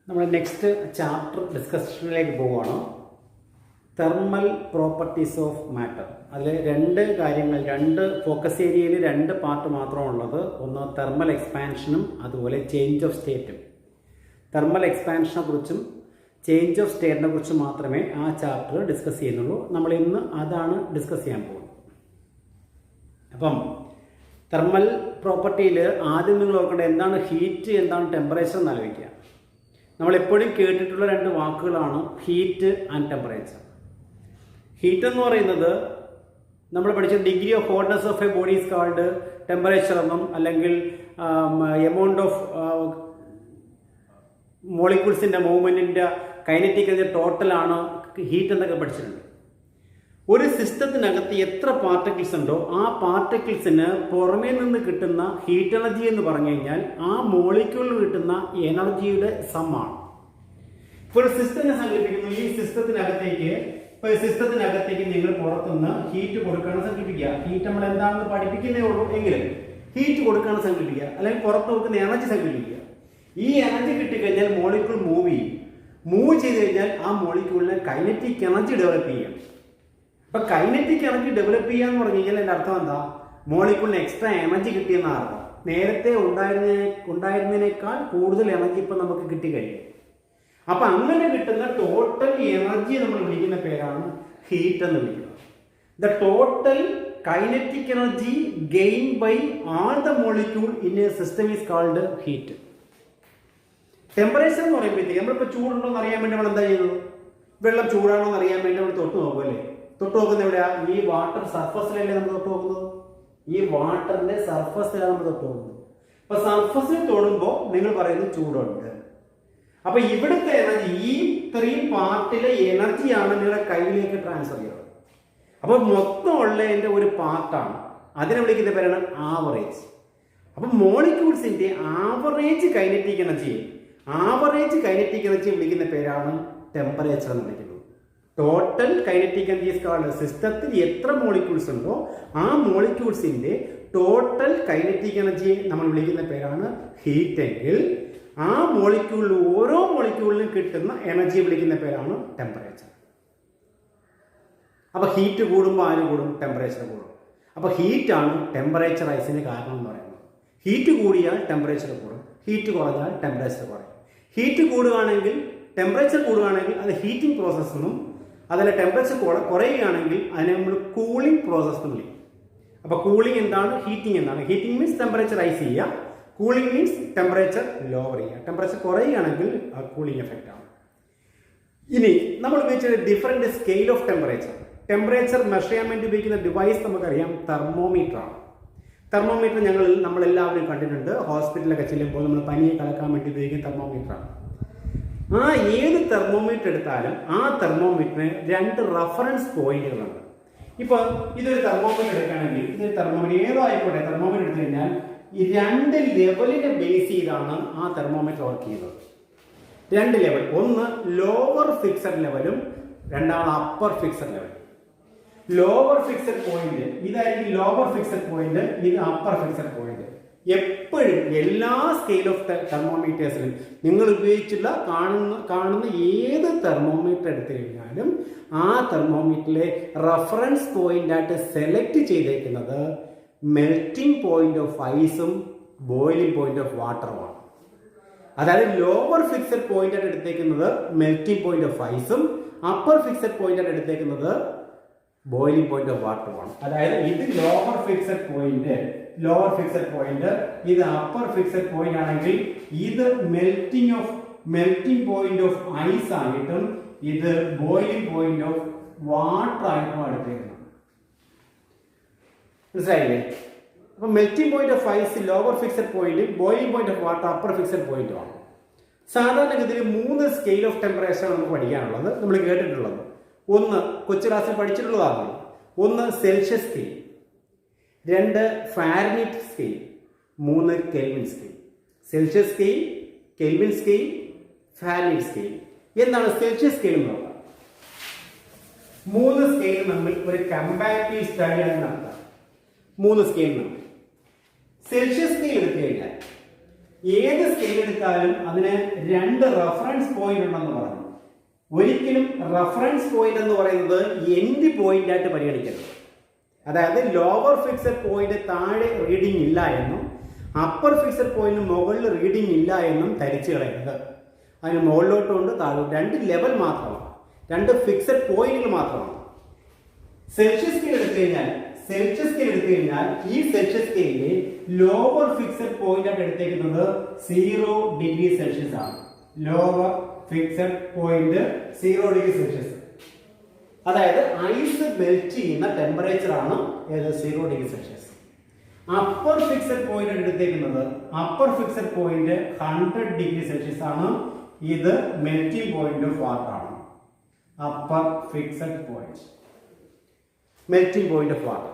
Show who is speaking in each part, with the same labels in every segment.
Speaker 1: നമ്മൾ next chapter ഡിസ്കഷനിലേക്ക് പോവുകയാണ്. Thermal properties of matter. അതിൽ രണ്ട് ഫോക്കസ് ഏരിയയിൽ രണ്ട് പാർട്ട് മാത്രമാണുള്ളത്. ഒന്ന് തെർമൽ എക്സ്പാൻഷനും അതുപോലെ ചേഞ്ച് ഓഫ് സ്റ്റേറ്റും. തെർമൽ എക്സ്പാൻഷനെ കുറിച്ചും ചേഞ്ച് ഓഫ് സ്റ്റേറ്റിനെ കുറിച്ചും മാത്രമേ ആ ചാപ്റ്റർ ഡിസ്കസ് ചെയ്യുന്നുള്ളൂ. നമ്മൾ ഇന്ന് അതാണ് ഡിസ്കസ് ചെയ്യാൻ പോകുന്നത്. അപ്പം തെർമൽ പ്രോപ്പർട്ടിയിൽ ആദ്യം നിങ്ങൾ ഓർക്കേണ്ടത് എന്താണ് ഹീറ്റ്, എന്താണ് ടെമ്പറേച്ചർ എന്ന് ആലോചിക്കുക. നമ്മളെപ്പോഴും കേട്ടിട്ടുള്ള രണ്ട് വാക്കുകളാണ് ഹീറ്റ് ആൻഡ് ടെമ്പറേച്ചർ. ഹീറ്റ് എന്ന് പറയുന്നത് നമ്മൾ പഠിച്ച degree of hotness of A body is called temperature എന്നും, അല്ലെങ്കിൽ എമൗണ്ട് ഓഫ് മോളിക്യൂൾസിൻ്റെ മൂവ്മെൻറ്റിൻ്റെ കൈനറ്റിക് ടോട്ടലാണ് ഹീറ്റ് എന്നൊക്കെ പഠിച്ചിട്ടുണ്ട്. ഒരു സിസ്റ്റത്തിനകത്ത് എത്ര പാർട്ടിക്കിൾസ് ഉണ്ടോ ആ പാർട്ടിക്കിൾസിന് പുറമേ നിന്ന് കിട്ടുന്ന ഹീറ്റ് എനർജി എന്ന് പറഞ്ഞു കഴിഞ്ഞാൽ ആ മോളിക്യൂളിൽ കിട്ടുന്ന എനർജിയുടെ സമ്മാണ്. ഇപ്പോൾ ഒരു സിസ്റ്റത്തിനെ സങ്കല്പിക്കുന്നു. ഈ സിസ്റ്റത്തിനകത്തേക്ക് നിങ്ങൾ പുറത്തുനിന്ന് ഹീറ്റ് കൊടുക്കുകയാണ് സങ്കല്പിക്കുക. ഹീറ്റ് നമ്മൾ എന്താണെന്ന് പഠിപ്പിക്കുന്നേ ഉള്ളൂ എങ്കിലും ഹീറ്റ് കൊടുക്കുകയാണ് സങ്കല്പിക്കുക, അല്ലെങ്കിൽ പുറത്ത് നോക്കുന്ന എനർജി സങ്കല്പിക്കുക. ഈ എനർജി കിട്ടിക്കഴിഞ്ഞാൽ മോളിക്യൂൾ മൂവ് ചെയ്ത് കഴിഞ്ഞാൽ ആ മോളിക്യൂളിന് കൈനറ്റിക് എനർജി ഡെവലപ്പ് ചെയ്യും. അപ്പൊ കൈനറ്റിക് എനർജി ഡെവലപ്പ് ചെയ്യാന്ന് പറഞ്ഞു കഴിഞ്ഞാൽ എൻ്റെ അർത്ഥം എന്താ? മോളിക്യൂളിന് എക്സ്ട്രാ എനർജി കിട്ടിയെന്ന അർത്ഥം. നേരത്തെ ഉണ്ടായിരുന്നതിനേക്കാൾ കൂടുതൽ എനർജി ഇപ്പൊ നമുക്ക് കിട്ടിക്കഴിയും. അപ്പൊ അങ്ങനെ കിട്ടുന്ന ടോട്ടൽ എനർജി നമ്മൾ വിളിക്കുന്ന പേരാണ് ഹീറ്റ് എന്ന് വിളിക്കുന്നത്. The total kinetic energy gain by all the molecule in a system is called heat. Temperature എന്ന് പറയുമ്പോഴത്തേക്ക് നമ്മളിപ്പോൾ ചൂടുണ്ടോ എന്ന് അറിയാൻ വേണ്ടി നമ്മൾ എന്താ ചെയ്യുന്നത്? വെള്ളം ചൂടാണോ എന്ന് അറിയാൻ വേണ്ടി നമ്മൾ തൊട്ട് നോക്കുമല്ലേ? തൊട്ട് നോക്കുന്നത് എവിടെയാ? ഈ വാട്ടർ സർഫസിലല്ലേ നമ്മൾ തൊട്ട് നോക്കുന്നത്. ഈ വാട്ടറിന്റെ സർഫസിലാണ് നമ്മൾ തൊട്ട് നോക്കുന്നത്. അപ്പൊ സർഫസിൽ തൊടുമ്പോൾ നിങ്ങൾ പറയുന്നത് ചൂടുണ്ട്. അപ്പൊ ഇവിടുത്തെ എനർജി, ഈ ഇത്രയും പാർട്ടിലെ എനർജിയാണ് നിങ്ങളുടെ കയ്യിലേക്ക് ട്രാൻസ്ഫർ ചെയ്യുന്നത്. അപ്പൊ മൊത്തം ഉള്ളതിന്റെ ഒരു പാർട്ടാണ്. അതിനെ വിളിക്കുന്ന പേരാണ് ആവറേജ്. അപ്പൊ മോളിക്യൂൾസിന്റെ ആവറേജ് കൈനറ്റിക് എനർജി വിളിക്കുന്ന പേരാണ് ടെമ്പറേച്ചർ എന്ന് വിളിക്കുന്നത്. ടോട്ടൽ കൈനറ്റിക് എനർജി കാർഡ് സിസ്റ്റത്തിൽ എത്ര മോളിക്യൂൾസ് ഉണ്ടോ ആ മോളിക്യൂൾസിന്റെ ടോട്ടൽ കൈനറ്റിക് എനർജിയെ നമ്മൾ വിളിക്കുന്ന പേരാണ് ഹീറ്റ് എങ്കിൽ ആ മോളിക്യൂളിൽ ഓരോ മോളിക്യൂളിനും കിട്ടുന്ന എനർജി വിളിക്കുന്ന പേരാണ് ടെമ്പറേച്ചർ. അപ്പൊ ഹീറ്റ് കൂടുമ്പോൾ ആര് കൂടും? ടെമ്പറേച്ചർ കൂടും. അപ്പൊ ഹീറ്റാണ് ടെമ്പറേച്ചർ റൈസിന് കാരണം എന്ന് പറയുന്നത്. ഹീറ്റ് കൂടിയാൽ ടെമ്പറേച്ചർ കൂടും, ഹീറ്റ് കുറഞ്ഞാൽ ടെമ്പറേച്ചർ കുറയും. ഹീറ്റ് കൂടുകയാണെങ്കിൽ, ടെമ്പറേച്ചർ കൂടുകയാണെങ്കിൽ അത് ഹീറ്റിംഗ് പ്രോസസ് എന്നും, അതിലെ ടെമ്പറേച്ചർ കുറയുകയാണെങ്കിൽ അതിനെ നമ്മൾ കൂളിംഗ് പ്രോസസ് എന്ന് വിളിക്കും. അപ്പൊ കൂളിംഗ് എന്താണ്? ഹീറ്റിംഗ് എന്താണ്? ഹീറ്റിംഗ് മീൻസ് ടെമ്പറേച്ചർ റൈസ് ചെയ്യുക, കൂളിംഗ് മീൻസ് ടെമ്പറേച്ചർ ലോവർ ചെയ്യുക. ടെമ്പറേച്ചർ കുറയുകയാണെങ്കിൽ കൂളിംഗ് എഫക്റ്റ് ആണ്. ഇനി നമ്മൾ ഉപയോഗിച്ച different scale of temperature measure ചെയ്യാൻ വേണ്ടി ഉപയോഗിക്കുന്ന ഡിവൈസ് നമുക്കറിയാം തെർമോമീറ്റർ ആണ്. തെർമോമീറ്റർ നമ്മളെല്ലാവരും കണ്ടിട്ടുണ്ട്. ഹോസ്പിറ്റലിലൊക്കെ ചെല്ലുമ്പോൾ നമ്മൾ പനിയെ കലക്കാൻ വേണ്ടി ഉപയോഗിക്കുന്ന തെർമോമീറ്റർ ആണ്. ആ ഏത് തെർമോമീറ്റർ എടുത്താലും ആ തെർമോമീറ്ററിന് രണ്ട് റഫറൻസ് പോയിന്റുകളുണ്ട്. ഇപ്പൊ ഇതൊരു തെർമോമീറ്റർ എടുക്കുകയാണെങ്കിൽ, ഇതൊരു തെർമോമീറ്റർ ഏതോ ആയിക്കോട്ടെ, തെർമോമീറ്റർ എടുത്തു കഴിഞ്ഞാൽ ഈ രണ്ട് ലെവലിനെ ബേസ് ചെയ്താണ് ആ തെർമോമീറ്റർ വർക്ക് ചെയ്യുന്നത്. രണ്ട് ലെവൽ, ഒന്ന് ലോവർ ഫിക്സഡ് ലെവലും രണ്ടാമത് upper fixed level. Lower fixed point ഇതായിരിക്കും ലോവർ ഫിക്സഡ് പോയിന്റ്, ഇത് അപ്പർ ഫിക്സഡ് പോയിന്റ്. എപ്പോഴും എല്ലാ സ്കെയിൽ ഓഫ് തെർമോമീറ്റേഴ്സിലും നിങ്ങൾ ഉപയോഗിച്ചുള്ള കാണുന്ന ഏത് തെർമോമീറ്റർ എടുത്തു കഴിഞ്ഞാലും ആ തെർമോമീറ്ററിലെ റഫറൻസ് പോയിന്റ് ആയിട്ട് സെലക്ട് ചെയ്തേക്കുന്നത് മെൽറ്റിംഗ് പോയിന്റ് ഓഫ് ഐസും ബോയിലിംഗ് പോയിന്റ് ഓഫ് വാട്ടറുമാണ്. അതായത് ലോവർ ഫിക്സഡ് പോയിന്റ് ആയിട്ട് എടുത്തേക്കുന്നത് മെൽറ്റിംഗ് പോയിന്റ് ഓഫ് ഐസും അപ്പർ ഫിക്സഡ് പോയിന്റ് ആയിട്ട് എടുത്തേക്കുന്നത് ബോയിലിംഗ് പോയിന്റ് ഓഫ് വാട്ടറുമാണ്. അതായത് ഇത് ലോവർ ഫിക്സഡ് പോയിന്റ്, ഇത് അപ്പർ ഫിക്സഡ് പോയിന്റ് ആണെങ്കിൽ ഇത് മെൽറ്റിംഗ് പോയിന്റ് ഓഫ് ഐസ് ആയിട്ടും ഇത് ബോയിലിംഗ് പോയിന്റ് ഓഫ് വാട്ടർ ആയിട്ടും എടുത്തേക്കുന്നത്. മനസ്സിലായില്ലേ? അപ്പൊ melting point of ice lower fixed point, boiling point of water upper fixed point ആണ്. സാധാരണഗതിയിൽ 3 സ്കെയിൽ ഓഫ് ടെമ്പറേച്ചർ നമുക്ക് പഠിക്കാനുള്ളത്, നമ്മൾ കേട്ടിട്ടുള്ളത്. ഒന്ന് കൊച്ചു ക്ലാസ്സിൽ പഠിച്ചിട്ടുള്ളതാണ്. ഒന്ന് Celsius scale, 2 Fahrenheit scale, 3 Kelvin scale. Celsius scale, Kelvin scale, Fahrenheit scale. എന്താണ് സെൽഷ്യസ് സ്കെയിൽ എന്ന് പറയുന്നത്? 3 സ്കെയിൽ നമ്മൾ ഒരു കമ്പാരിറ്റീവ് സ്റ്റഡിയാണ് നടത്തുക. 3 സ്കെയിൽ നമ്മൾ സെൽഷ്യസ് സ്കെയിൽ എടുത്തു കഴിഞ്ഞാൽ ഏത് സ്കെയിൽ എടുത്താലും അതിന് രണ്ട് റെഫറൻസ് പോയിന്റ് ഉണ്ടെന്ന് പറഞ്ഞു. ഒരിക്കലും റെഫറൻസ് പോയിന്റ് എന്ന് പറയുന്നത് എൻഡ് പോയിന്റ് ആയിട്ട് പരിഗണിക്കരുത്. അതായത് ലോവർ ഫിക്സഡ് പോയിന്റ് താഴെ റീഡിംഗ് ഇല്ല എന്നും അപ്പർ ഫിക്സഡ് പോയിന്റ് മുകളിൽ റീഡിംഗ് ഇല്ല എന്നും ധരിച്ചു കളയരുത്. അതിന് മുകളിലോട്ടുണ്ട് താഴോട്ട് രണ്ട് ലെവൽ മാത്രമാണ്, രണ്ട് ഫിക്സഡ് പോയിന്റുകൾ മാത്രമാണ്. സെൽഷ്യസ് സ്കെയിൽ എടുത്തു കഴിഞ്ഞാൽ ഈ സെൽഷ്യസ് സ്കെയിലിലെ ലോവർ ഫിക്സഡ് പോയിന്റ് ആയിട്ട് എടുത്തേക്കുന്നത് 0 ഡിഗ്രി സെൽഷ്യസ് ആണ്. Lower fixed point 0 degree Celsius. അതായത് ഐസ് മെൽറ്റ് ചെയ്യുന്ന ടെമ്പറേച്ചർ ആണ് ഏത് 0 degree Celsius. Upper fixed point എടുത്തേക്കുന്നത് upper fixed point 100 degree Celsius ആണ്. ഇത് മെൽറ്റിംഗ് പോയിന്റ് ഓഫ് വാട്ടർ ആണ്. Upper fixed point melting point of water.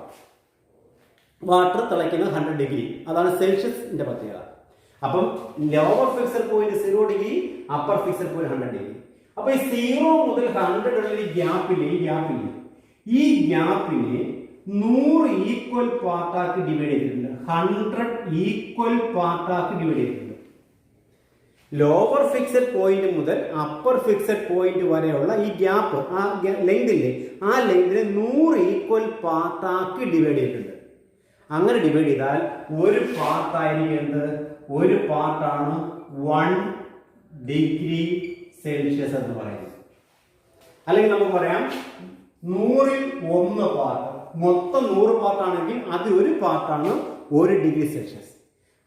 Speaker 1: Water തിളയ്ക്കുന്നത് 100 ഡിഗ്രി, അതാണ് സെൽഷ്യസിന്റെ പ്രത്യേകത. അപ്പം lower fixed point 0 degree, upper fixed point 100 degree. അപ്പൊ ഈ 0 മുതൽ 100 ഉള്ള ഈ ഗ്യാപ്പിനെ 100 ഈക്വൽ പാർട്ടാക്കി ഡിവൈഡ് ചെയ്തിട്ടുണ്ട്. 100 ഈക്വൽ പാർട്ടാക്കി ഡിവൈഡ് ചെയ്തിട്ടുണ്ട്. ലോവർ ഫിക്സഡ് പോയിന്റ് മുതൽ അപ്പർ ഫിക്സഡ് പോയിന്റ് വരെയുള്ള ഈ ഗ്യാപ്പ്, ആ ലെങ്തില്ലേ, ആ ലെങ്തിനെ 100 ഈക്വൽ പാർട്ടാക്കി ഡിവൈഡ് ചെയ്തിട്ടുണ്ട്. അങ്ങനെ ഡിവൈഡ് ചെയ്താൽ ഒരു പാർട്ടായിരിക്കുന്നത്, ഒരു പാർട്ടാണ് 1 ഡിഗ്രി സെൽഷ്യസ് എന്ന് പറയുന്നത്. അല്ലെങ്കിൽ നമുക്ക് പറയാം 100ൽ 1 പാർട്ട്. മൊത്തം 100 പാർട്ടാണെങ്കിൽ അതിൽ ഒരു പാർട്ടാണ് 1 ഡിഗ്രി സെൽഷ്യസ്.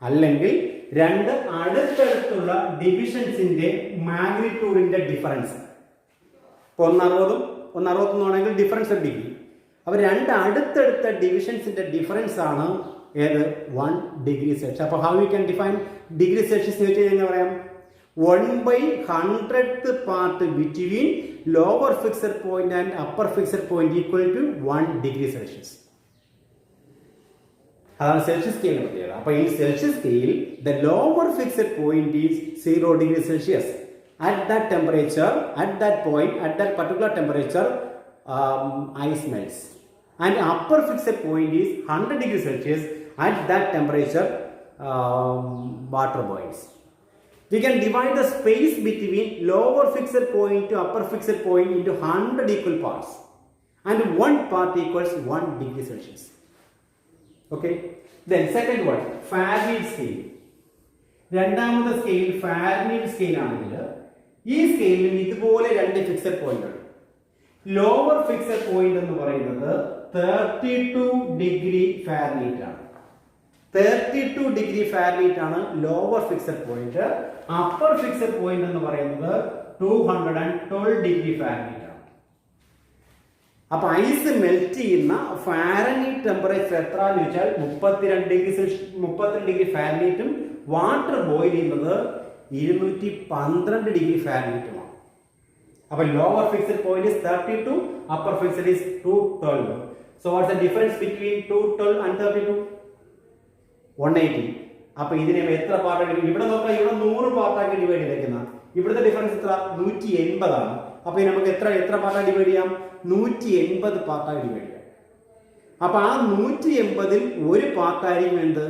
Speaker 1: അല്ലെങ്കിൽ രണ്ട് അടുത്തടുത്തുള്ള ഡിവിഷൻസിന്റെ മാഗ്നിറ്റ്യൂഡിന്റെ ഡിഫറൻസ്. ഇപ്പൊ 160 ആണെങ്കിൽ ഡിഫറൻസ് ഒരു ഡിഗ്രി. അപ്പൊ രണ്ട് അടുത്തടുത്ത ഡിവിഷൻസിന്റെ ഡിഫറൻസ് ആണ് ഏത് 1 ഡിഗ്രി സെൽഷ്യസ്. അപ്പൊ how you can define degree Celsius എന്ന് വെച്ചാൽ പറയാം 1/100th part between lower fixed point and upper fixed point equal to 1 degree Celsius. അതാണ് സെൽഷ്യസ് സ്കെയിലിന്റെ പ്രത്യേകത. അപ്പൊ ഈ Celsius scale the lower fixed point is 0 degree Celsius. At that temperature, at that point, at that particular temperature ice melts. And upper fixed point is 100 degree Celsius. At that temperature water boils. We can divide the space between lower fixed point to upper fixed point into 100 equal parts, and one part equals 1 degree Celsius. Okay. Then second one, Fahrenheit scale. രണ്ടാമത്തെ scale Fahrenheit scale ആണെങ്കിൽ ഈ സ്കെയിലിൽ ഇതുപോലെ രണ്ട് fixed point ഉണ്ട്. Lower fixed point എന്ന് പറയുന്നത് 32 degree ഫാരനൈറ്റ് ആണ്. 32 ഡിഗ്രി ഫാരനൈറ്റ് ആണ് lower fixed point. Upper fixed point എന്ന് പറയുന്നത് 212 ഡിഗ്രി ഫാരനൈറ്റ് ആണ്. അപ്പൊ ഐസ് മെൽറ്റ് ചെയ്യുന്ന ഫാരനൈറ്റ് ടെമ്പറേച്ചർ എത്ര എന്ന് വെച്ചാൽ 32 ഡിഗ്രി ഫാരനൈറ്റും വാട്ടർ ബോയിൽ ചെയ്യുന്നത് 212 ഡിഗ്രി ഫാരനൈറ്റുമാണ്. അപ്പൊ lower fixed point is 32, upper fixed is 212. So what's the difference between 212 and 32? 180. അപ്പൊ ഇതിനെ എത്ര പാർട്ടാക്കി, ഇവിടെ നോക്കാം, ഇവിടെ 100 പാർട്ടാക്കി ഡിവൈഡ് ചെയ്തേക്കുന്ന, ഇവിടുത്തെ ഡിഫറൻസ് എത്ര 180 ആണ്. അപ്പൊ നമുക്ക് എത്ര പാർട്ടാക്കി ഡിവൈഡ് ചെയ്യാം? 180 പാർട്ടാക്കി ഡിവൈഡ് ചെയ്യാം. അപ്പൊ ആ 180ൽ ഒരു പാർട്ടായിരിക്കും എന്ത്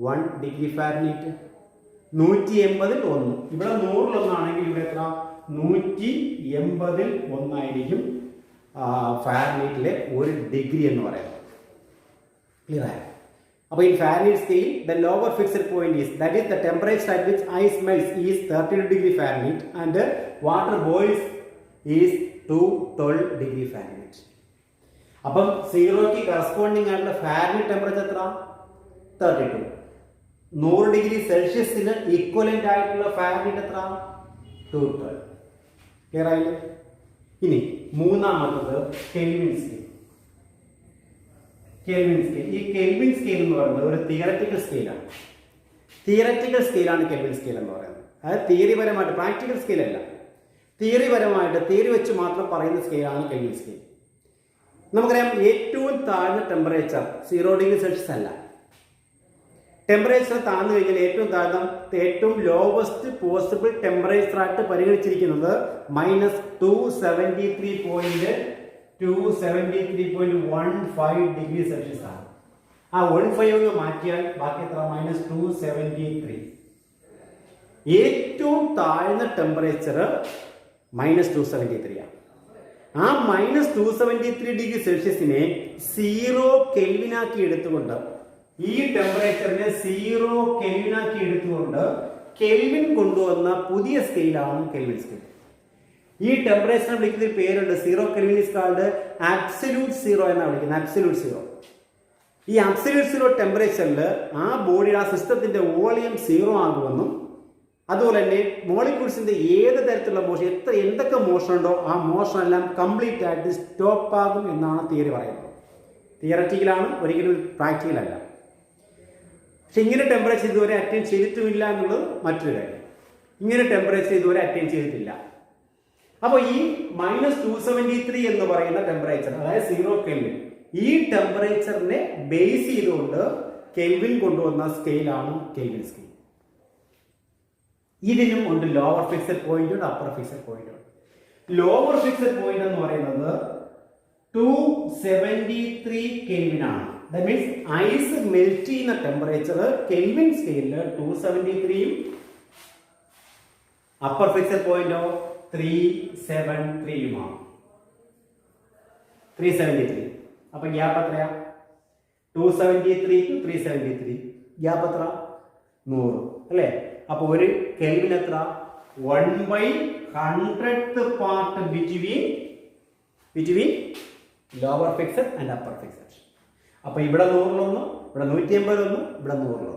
Speaker 1: 1 ഡിഗ്രി ഫാരനൈറ്റ്. 180ൽ 1. ഇവിടെ 100ൽ 1 ആണെങ്കിൽ ഇവിടെ എത്ര 180ൽ 1 ആയിരിക്കും ഫാരനൈറ്റിലെ 1 ഡിഗ്രി എന്ന് പറയുന്നത്. ക്ലിയർ ആയോ? അപ്പോൾ in Fahrenheit scale the lower fixed point is, that is the temperature at which ice melts is 32 degree Fahrenheit and water boils is 212 degree Fahrenheit. അപ്പം 0ക്ക് കറസ്പോണ്ടിങ് ആയിട്ടുള്ള ഫാരനൈറ്റ് ടെമ്പറേച്ചർ എത്ര 32. 100 ഡിഗ്രി സെൽഷ്യസിന് ഈക്വലന്റ് ആയിട്ടുള്ള ഫാരനൈറ്റ് എത്ര 212. Clear ആയില്ലേ? ഇനി മൂന്നാമത്തത് കെൽവിൻ സ്കെയിൽ. കെൽവിൻ സ്കെയിൽ, ഈ kelvin scale എന്ന് പറയുന്നത് ഒരു തിയററ്റിക്കൽ സ്കെയിലാണ്. തിയററ്റിക്കൽ സ്കെയിലാണ് കെൽവിൻ സ്കെയിൽ എന്ന് പറയുന്നത്. അതായത് തിയറിപരമായിട്ട്, പ്രാക്ടിക്കൽ സ്കെയിൽ അല്ല, തിയറിപരമായിട്ട് തിയറി വെച്ച് മാത്രം പറയുന്ന സ്കെയിലാണ് കെൽവിൻ സ്കെയിൽ. നമുക്കറിയാം ഏറ്റവും താഴ്ന്ന ടെമ്പറേച്ചർ 0 ഡിഗ്രി സെൽഷ്യസ് അല്ല. ടെമ്പറേച്ചർ താഴ്ന്നു കഴിഞ്ഞാൽ ഏറ്റവും ലോവസ്റ്റ് പോസിബിൾ ടെമ്പറേച്ചർ ആയിട്ട് പരിഗണിച്ചിരിക്കുന്നത് -273.15 ഡിഗ്രി സെൽഷ്യസ് ആണ്. ആ 15 മാറ്റിയാൽ ബാക്കി എത്ര -273. ഏറ്റവും താഴ്ന്ന ടെമ്പറേച്ചർ -273 ആണ്. ആ -273°C 0 കെൽവിനാക്കി എടുത്തുകൊണ്ട്, ഈ ടെമ്പറേച്ചറിനെ 0 കെൽവിനാക്കി എടുത്തുകൊണ്ട് കെൽവിൻ കൊണ്ടുവന്ന പുതിയ സ്കെയിലാണ് കെൽവിൻ സ്കെയിൽ. ഈ ടെമ്പറേച്ചറിനെ വിളിക്കുന്ന പേരുണ്ട്. 0 kelvin is called absolute zero എന്നാണ് വിളിക്കുന്നത്. Absolute zero. ഈ ആബ്സല്യൂട്ട് സീറോ ടെമ്പറേച്ചറിൽ ആ ബോഡിയുടെ, ആ സിസ്റ്റത്തിന്റെ വോളിയം 0 ആകുമെന്നും അതുപോലെ തന്നെ മോളിക്യൂൾസിന്റെ ഏത് തരത്തിലുള്ള മോഷൻ, എന്തൊക്കെ മോഷൻ ഉണ്ടോ ആ മോഷൻ എല്ലാം കംപ്ലീറ്റ് ആയിട്ട് സ്റ്റോപ്പ് ആകും എന്നാണ് തിയറി പറയുന്നത്. തിയററ്റിക്കലാണ്, ഒരിക്കലും പ്രാക്ടിക്കൽ അല്ല. പക്ഷെ ഇങ്ങനെ ടെമ്പറേച്ചർ ഇതുവരെ അറ്റൈൻ ചെയ്തിട്ടുമില്ല എന്നുള്ളത് മറ്റൊരു കാര്യം. ഇങ്ങനെ ടെമ്പറേച്ചർ ഇതുവരെ അറ്റൈൻ ചെയ്തിട്ടില്ല. അപ്പോൾ ഈ -273 എന്ന് പറയുന്ന ടെമ്പറേച്ചർ, അതായത് 0 കെൽവിൻ, ഈ ടെമ്പറേച്ചറിനെ ബേസ് ചെയ്തുകൊണ്ട് കെൽവിൻ കൊണ്ടുവന്ന സ്കെയിലാണ് കെൽവിൻ സ്കെയിൽ. ഇതിനും ഉണ്ട് ലോവർ ഫിക്സഡ് പോയിന്റ് ഉണ്ട്, അപ്പർ ഫിക്സഡ് പോയിന്റ് ഉണ്ട്. ലോവർ ഫിക്സഡ് പോയിന്റ് എന്ന് പറയുന്നത് 273 കെൽവിൻ ആണ്. ദാറ്റ് മീൻസ് ഐസ് മെൽറ്റ് ചെയ്യുന്ന ടെമ്പറേച്ചർ കെൽവിൻ സ്കെയിലിൽ 273ഉം അപ്പർ ഫിക്സഡ് പോയിന്റോ 373യുമാണ്. 373. അപ്പൊ ഗ്യാപ്പ് എത്രയാ? 273 to 373 ഗ്യാപ്പ് എത്ര? 100 അല്ലേ? അപ്പൊ ഒരു കെൽവിൻ എത്ര? 1/100th part between lower fixed and upper fixed. അപ്പൊ ഇവിടെ 100 ഇവിടെ 180 ഇവിടെ 100.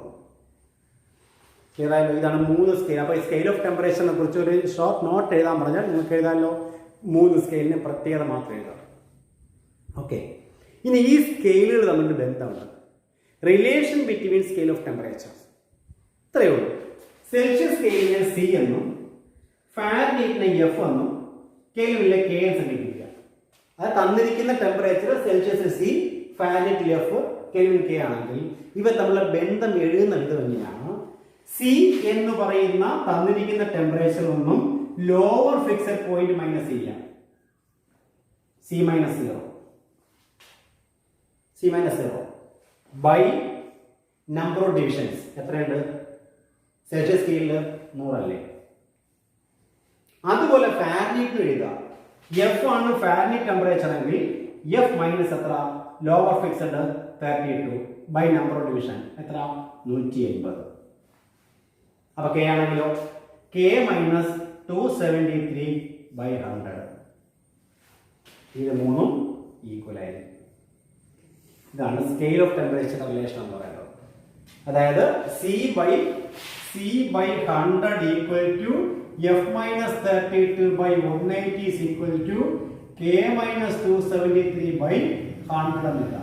Speaker 1: ഏതായാലും ഇതാണ് 3 സ്കെയിൽ. അപ്പൊ സ്കെയിൽ ഓഫ് ടെമ്പറേച്ചറിനെ കുറിച്ച് ഒരു ഷോർട്ട് നോട്ട് എഴുതാൻ പറഞ്ഞാൽ നിങ്ങൾക്ക് എഴുതാമല്ലോ. 3 സ്കെയിലിന് പ്രത്യേകത മാത്രം എഴുതാം. ഓക്കെ. ഇനി ഈ സ്കെയിലുകൾ തമ്മിൽ ബന്ധമുണ്ട്. Relation between scale of temperature ഇത്രയേ ഉള്ളൂ. സെൽഷ്യസ് സ്കെയിലിനെ C എന്നും ഫാരൻഹീറ്റിനെ F എന്നും കെൽവിനിലെ K എന്ന് സങ്കല്പിക്കുക. അത് തന്നിരിക്കുന്ന ടെമ്പറേച്ചർ സെൽഷ്യസിൽ C, ഫാരൻഹീറ്റിൽ F, കെൽവിൻ K ആണെങ്കിൽ ഇവ തമ്മിലുള്ള ബന്ധം എഴുതുന്ന വിധം എങ്ങനെയാണ്? C എന്ന് പറയുന്ന തന്നിരിക്കുന്ന ടെമ്പറേച്ചർ ഒന്നും ലോവർ ഫിക്സഡ് പോയിന്റ് മൈനസ് ചെയ്യാം. C -0 by number of divisions. എത്രയുണ്ട്? സെൽഷ്യസ് സ്കെയിലിൽ 100 അല്ലേ? അതുപോലെ ഫാരൻഹീറ്റ് എഴുതാം. F ആണ് ഫാരൻഹീറ്റ് ടെമ്പറേച്ചർ എങ്കിൽ F മൈനസ് എത്ര? Lower fixed 32 by number of division എത്ര? 180. അപ്പൊ K ആണെങ്കിലോ K മൈനസ് 273 ബൈ 100. ഇത് മൂന്നും ഈക്വൽ ആയിരിക്കും. ഇതാണ് സ്കെയിൽ ഓഫ് ടെമ്പറേച്ചർ റിലേഷൻ എന്ന് പറയുന്നത്. അതായത് C by 100 equal to F minus 32 by 180 is equal to K minus 273 by 100 എന്നില്ല.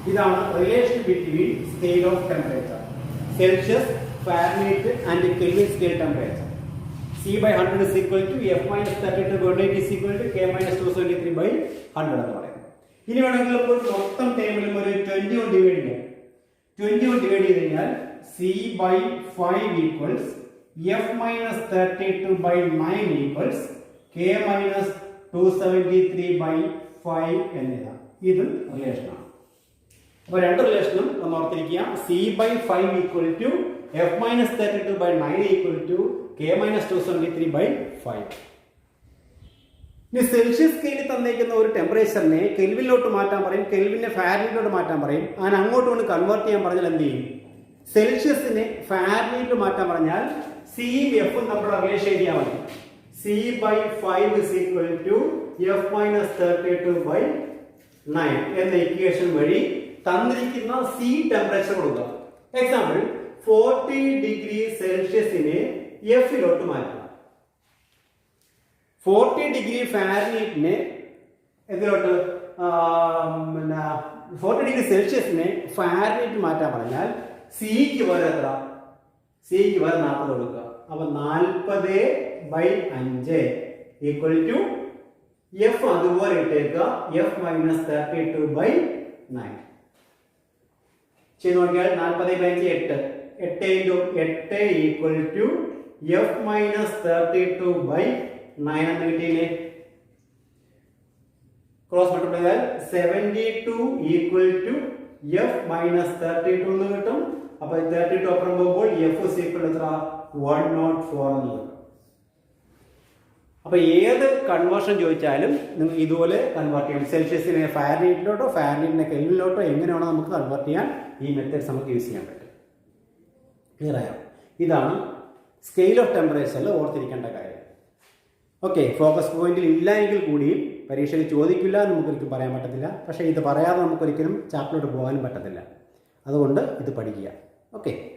Speaker 1: ഇതാണ് relation between scale of temperature, Celsius, Fahrenheit and kelvin scale temperature. C by 100 is equal to F minus 32 by 180 is equal to K minus 273 by 100 എന്ന് പറയുന്നത്. ഇനി വേണമെങ്കിൽ മൊത്തം ടേമിലും ഒരു 20 കൊണ്ട് divide ചെയ്യാം. 20 കൊണ്ട് ഡിവൈഡ് ചെയ്ത് കഴിഞ്ഞാൽ C by 5 equals F minus 32 by 9 equals K minus 273 by 5 എന്നിതാണ്. ഇത് റിലേഷനാണ്. അപ്പോൾ രണ്ട് റിലേഷനും ഒന്ന് ഓർത്തിരിക്കുക. C by 5 equal to F minus 32 by 9 equal to K minus 273 by 5. ഇനി സെൽഷ്യസ് സ്കെയിലിൽ തന്നേക്കുന്ന ഒരു ടെമ്പറേച്ചറിനെ കെൽവിനിലോട്ട് മാറ്റാൻ പറയും, കെൽവിനെ ഫാരൻഹീറ്റിലോട്ട് മാറ്റാൻ പറയും. അങ്ങനെ അങ്ങോട്ട് കൊണ്ട് കൺവേർട്ട് ചെയ്യാൻ പറഞ്ഞാൽ എന്ത് ചെയ്യും? സെൽഷ്യസിനെ ഫാരൻഹീറ്റിൽ മാറ്റാൻ പറഞ്ഞാൽ സിയും എഫും തമ്മിലുള്ള റിലേഷൻ എഴുതിയാൽ മതി. C by 5 is equal to F minus 32 by 9 എന്ന ഇക്വേഷൻ വഴി തന്നിരിക്കുന്ന C ടെമ്പറേച്ചർ കൊടുക്കുക. എക്സാമ്പിൾ 40 ഡിഗ്രി സെൽഷ്യസിനെ എഫിലോട്ട് മാറ്റുക. 40 ഡിഗ്രി ഫാരൻഹീറ്റിനെ എന്തിലോട്ട് 40 ഡിഗ്രി സെൽഷ്യസിനെ ഫാരൻഹീറ്റ് മാറ്റാൻ പറഞ്ഞാൽ സിക്ക് പകരം എത്ര? സിക്ക് പകരം 40 കൊടുക്കുക. അപ്പൊ 40/5 ഈക്വൽ ടു എഫ് അതുപോലെ ഇട്ടേക്കുക F minus 32 by 9. ചെയ്ത് നോക്കിയാൽ 40/5 8. 8 into 8 equal to F minus 32 by 9 എന്ന് കിട്ടിയില്ലേ? ക്രോസ് മൾട്ടിപ്ലൈ ചെയ്താൽ 72 ഈക്വൽ ടു F minus 32 എന്ന് കിട്ടും. അപ്പൊ 32 അപ്പുറം പോകുമ്പോൾ F is equal to 104 എന്ന് കിട്ടും. അപ്പോൾ ഏത് കൺവേർഷൻ ചോദിച്ചാലും നിങ്ങൾക്ക് ഇതുപോലെ കൺവേർട്ട് ചെയ്യാം. സെൽഷ്യസിനെ ഫാരൻഹീറ്റിലോട്ടോ ഫാരൻഹീറ്റിനെ കെൽവിനിലോട്ടോ എങ്ങനെയാണോ നമുക്ക് കൺവേർട്ട് ചെയ്യാൻ ഈ മെത്തേഡ്സ് നമുക്ക് യൂസ് ചെയ്യാൻ പറ്റും. ക്ലിയർ ആയോ? ഇതാണ് സ്കെയിൽ ഓഫ് ടെമ്പറേച്ചറിൽ ഓർത്തിരിക്കേണ്ട കാര്യം. ഓക്കെ, ഫോക്കസ് പോയിന്റിൽ ഇല്ല എങ്കിൽ കൂടിയും പരീക്ഷയ്ക്ക് ചോദിക്കില്ല എന്ന് നമുക്കൊരിക്കലും പറയാൻ പറ്റത്തില്ല. പക്ഷേ ഇത് പറയാതെ നമുക്കൊരിക്കലും ചാപ്റ്ററിലോട്ട് പോകാനും പറ്റത്തില്ല. അതുകൊണ്ട് ഇത് പഠിക്കുക. ഓക്കെ.